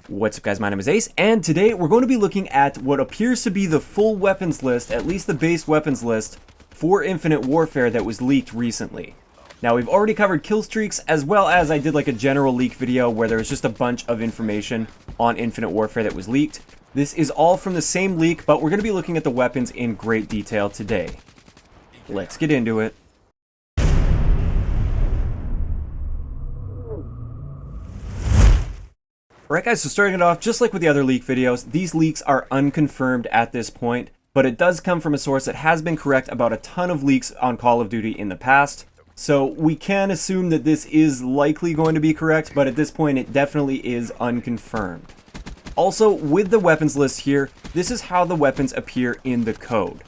What's up guys, my name is Ace, and today we're going to be looking at what appears to be the full weapons list, at least the base weapons list, for Infinite Warfare that was leaked recently. Now we've already covered kill streaks, as well as I did like a general leak video where there was just a bunch of information on Infinite Warfare that was leaked. This is all from the same leak, but we're going to be looking at the weapons in great detail today. Let's get into it. Alright guys, so starting it off, just like with the other leak videos, these leaks are unconfirmed at this point, but it does come from a source that has been correct about a ton of leaks on Call of Duty in the past. So we can assume that this is likely going to be correct, but at this point it definitely is unconfirmed. Also, with the weapons list here, this is how the weapons appear in the code.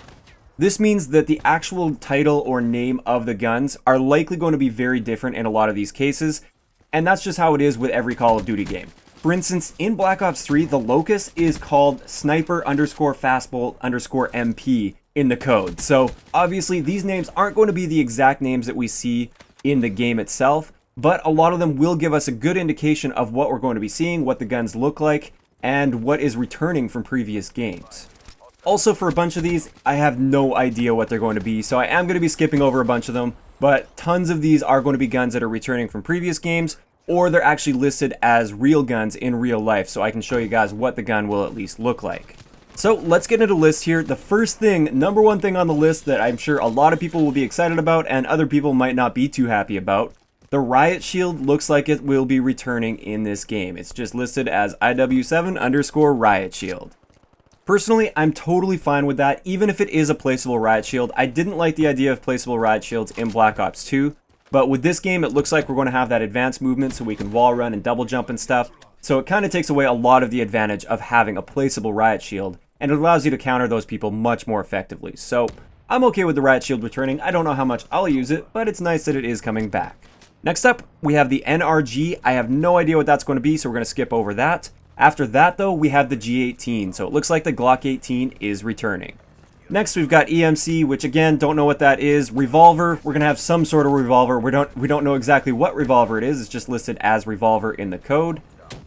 This means that the actual title or name of the guns are likely going to be very different in a lot of these cases, and that's just how it is with every Call of Duty game. For instance, in Black Ops 3, the locus is called sniper_fastbolt_MP in the code. So obviously these names aren't going to be the exact names that we see in the game itself, but a lot of them will give us a good indication of what we're going to be seeing, what the guns look like, and what is returning from previous games. Also, for a bunch of these, I have no idea what they're going to be, so I am going to be skipping over a bunch of them, but tons of these are going to be guns that are returning from previous games, or they're actually listed as real guns in real life, so I can show you guys what the gun will at least look like. So let's get into the list here. The first thing, number one thing on the list that I'm sure a lot of people will be excited about and other people might not be too happy about, the Riot Shield looks like it will be returning in this game. It's just listed as IW7_Riot Shield. Personally, I'm totally fine with that, even if it is a placeable Riot Shield. I didn't like the idea of placeable Riot Shields in Black Ops 2. But with this game, it looks like we're going to have that advanced movement so we can wall run and double jump and stuff. So it kind of takes away a lot of the advantage of having a placeable Riot Shield, and it allows you to counter those people much more effectively. So I'm okay with the Riot Shield returning. I don't know how much I'll use it, but it's nice that it is coming back. Next up, we have the NRG. I have no idea what that's going to be, so we're going to skip over that. After that, though, we have the G18. So it looks like the Glock 18 is returning. Next, we've got EMC, which again, don't know what that is. Revolver, we're going to have some sort of revolver. We don't know exactly what revolver it is. It's just listed as revolver in the code.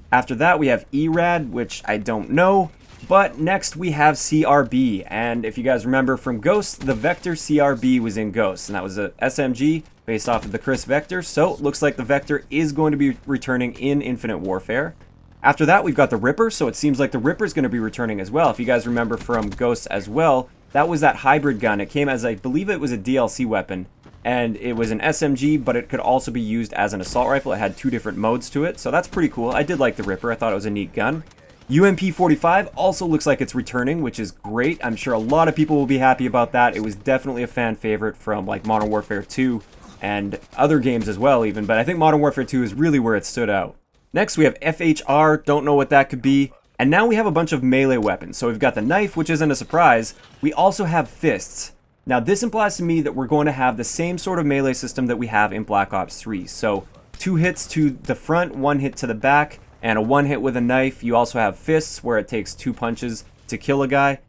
After that, we have ERAD, which I don't know. But next, we have CRB. And if you guys remember from Ghost, the Vector CRB was in Ghost. And that was a SMG based off of the Chris Vector. So it looks like the Vector is going to be returning in Infinite Warfare. After that, we've got the Ripper. So it seems like the Ripper is going to be returning as well. If you guys remember from Ghost as well, that was that hybrid gun. It came as, I believe it was a DLC weapon, and it was an SMG, but it could also be used as an assault rifle. It had two different modes to it, so that's pretty cool. I did like the Ripper. I thought it was a neat gun. UMP-45 also looks like it's returning, which is great. I'm sure a lot of people will be happy about that. It was definitely a fan favorite from like Modern Warfare 2 and other games as well even, but I think Modern Warfare 2 is really where it stood out. Next, we have FHR. Don't know what that could be. And now we have a bunch of melee weapons. So we've got the knife, which isn't a surprise. We also have fists. Now this implies to me that we're going to have the same sort of melee system that we have in Black Ops 3. So 2 hits to the front, 1 hit to the back, and a 1 hit with a knife. You also have fists, where it takes 2 punches to kill a guy.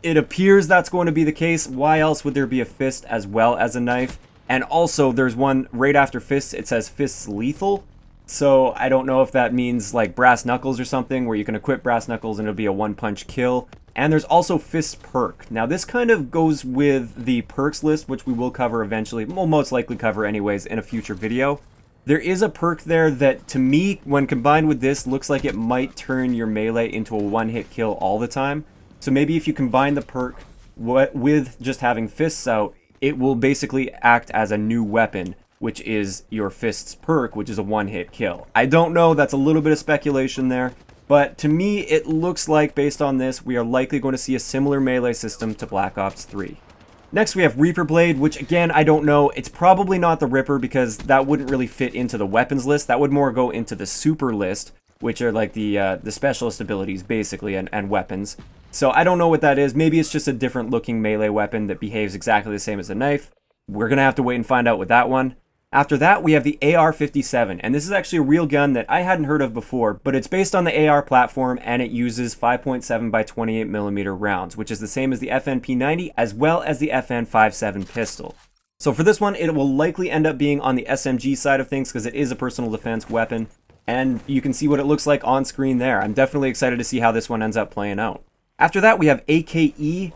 It appears that's going to be the case. Why else would there be a fist as well as a knife? And also there's one right after fists. It says fists lethal. So I don't know if that means like brass knuckles or something, where you can equip brass knuckles and it'll be a 1-punch kill. And there's also fist perk. Now this kind of goes with the perks list, which we will cover eventually. We'll most likely cover anyways in a future video. There is a perk there that, to me, when combined with this, looks like it might turn your melee into a 1-hit kill all the time. So maybe if you combine the perk with just having fists out, it will basically act as a new weapon, which is your fists perk, which is a 1-hit kill. I don't know, that's a little bit of speculation there, but to me it looks like, based on this, we are likely going to see a similar melee system to Black Ops 3. Next we have Reaper Blade, which again, I don't know. It's probably not the Ripper, because that wouldn't really fit into the weapons list. That would more go into the super list, which are like the specialist abilities basically, and weapons. So I don't know what that is. Maybe it's just a different looking melee weapon that behaves exactly the same as a knife. We're gonna have to wait and find out with that one. After that, we have the AR-57, and this is actually a real gun that I hadn't heard of before, but it's based on the AR platform, and it uses 5.7 by 28mm rounds, which is the same as the FNP90 as well as the FN57 pistol. So for this one, it will likely end up being on the SMG side of things because it is a personal defense weapon. and you can see what it looks like on screen there. I'm definitely excited to see how this one ends up playing out. After that, we have AKE.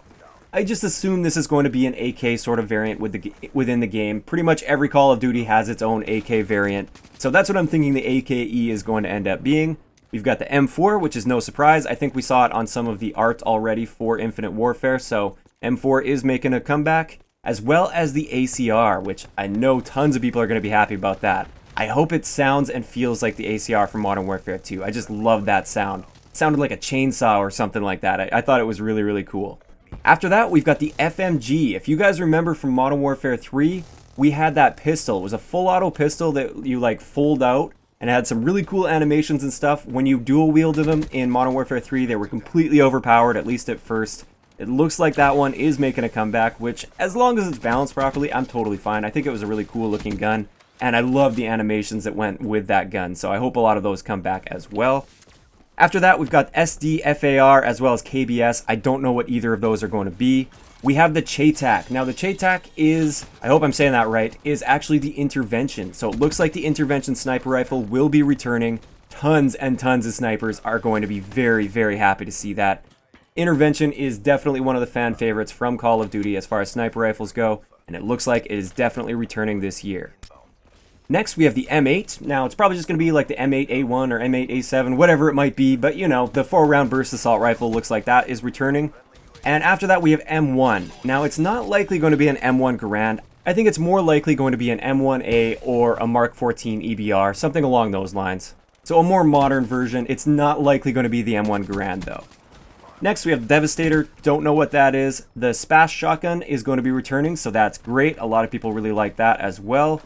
I just assume this is going to be an AK sort of variant within the game. Pretty much every Call of Duty has its own AK variant, so that's what I'm thinking the AKE is going to end up being. We've got the M4, which is no surprise. I think we saw it on some of the art already for Infinite Warfare, so M4 is making a comeback, as well as the ACR, which I know tons of people are going to be happy about that. I hope it sounds and feels like the ACR from Modern Warfare 2. I just love that sound. It sounded like a chainsaw or something like that. I thought it was really, really cool. After that, we've got the FMG. If you guys remember from Modern Warfare 3, we had that pistol. It was a full auto pistol that you like fold out, and it had some really cool animations and stuff. When you dual wielded them in Modern Warfare 3, they were completely overpowered, at least at first. It looks like that one is making a comeback, which, as long as it's balanced properly, I'm totally fine. I think it was a really cool looking gun, and I love the animations that went with that gun, so I hope a lot of those come back as well. After that, we've got SDFAR as well as KBS. I don't know what either of those are going to be. We have the CHATAC. Now, the CHATAC is, I hope I'm saying that right, is actually the Intervention. So it looks like the Intervention sniper rifle will be returning. Tons and tons of snipers are going to be very, very happy to see that. Intervention is definitely one of the fan favorites from Call of Duty as far as sniper rifles go, and it looks like it is definitely returning this year. Next, we have the M8. Now, it's probably just going to be like the M8A1 or M8A7, whatever it might be, but you know, the 4-round burst assault rifle looks like that is returning. And after that, we have M1. Now, it's not likely going to be an M1 Garand. I think it's more likely going to be an M1A or a Mark 14 EBR, something along those lines. So a more modern version. It's not likely going to be the M1 Garand, though. Next, we have Devastator. Don't know what that is. The Smash Shotgun is going to be returning, so that's great. A lot of people really like that as well.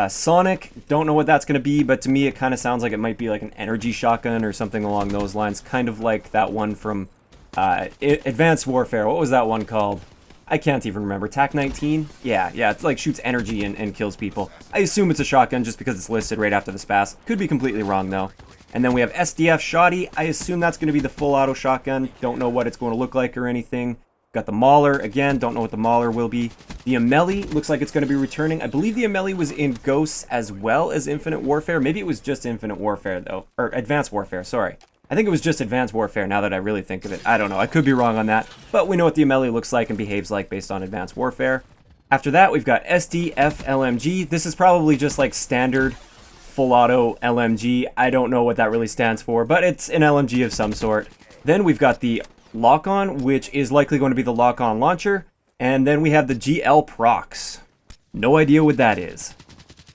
Sonic, don't know what that's going to be, but to me it kind of sounds like it might be like an energy shotgun or something along those lines, kind of like that one from Advanced Warfare. What was that one called? I can't even remember. TAC-19? Yeah, it like shoots energy and kills people. I assume it's a shotgun just because it's listed right after the SPAS. Could be completely wrong though. And then we have Sdf Shotty. I assume that's going to be the full auto shotgun. Don't know what it's going to look like or anything. Got the Mauler, again, don't know what the Mauler will be. The Amelie looks like it's going to be returning. I believe the Amelie was in Ghosts as well as Infinite Warfare. Maybe it was just Infinite Warfare, though. Or Advanced Warfare, sorry. I think it was just Advanced Warfare, now that I really think of it. I don't know, I could be wrong on that. But we know what the Amelie looks like and behaves like based on Advanced Warfare. After that, we've got Sdf Lmg. This is probably just like standard full auto LMG. I don't know what that really stands for, but it's an LMG of some sort. Then we've got the Lock-On, which is likely going to be the Lock-On launcher, and then we have the GL Prox. No idea what that is.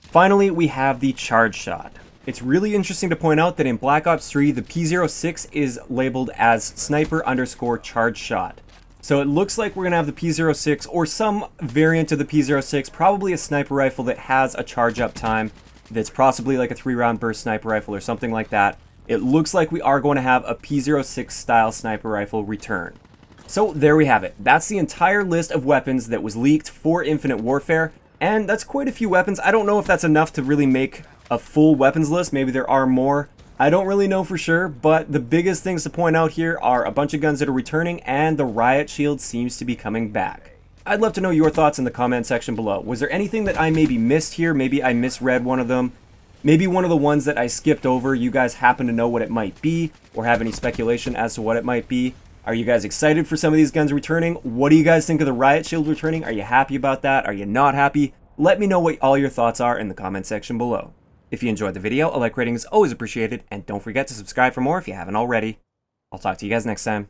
Finally, we have the Charge Shot. It's really interesting to point out that in Black Ops 3, the P06 is labeled as Sniper_Charge Shot. So it looks like we're going to have the P06 or some variant of the P06, probably a sniper rifle that has a charge up time that's possibly like a 3-round burst sniper rifle or something like that. It looks like we are going to have a P06 style sniper rifle return. So there we have it. That's the entire list of weapons that was leaked for Infinite Warfare, and that's quite a few weapons. I don't know if that's enough to really make a full weapons list. Maybe there are more. I don't really know for sure, but the biggest things to point out here are a bunch of guns that are returning, and the Riot Shield seems to be coming back. I'd love to know your thoughts in the comment section below. Was there anything that I maybe missed here? Maybe I misread one of them. Maybe one of the ones that I skipped over, you guys happen to know what it might be, or have any speculation as to what it might be. Are you guys excited for some of these guns returning? What do you guys think of the Riot Shield returning? Are you happy about that? Are you not happy? Let me know what all your thoughts are in the comment section below. If you enjoyed the video, a like rating is always appreciated, and don't forget to subscribe for more if you haven't already. I'll talk to you guys next time.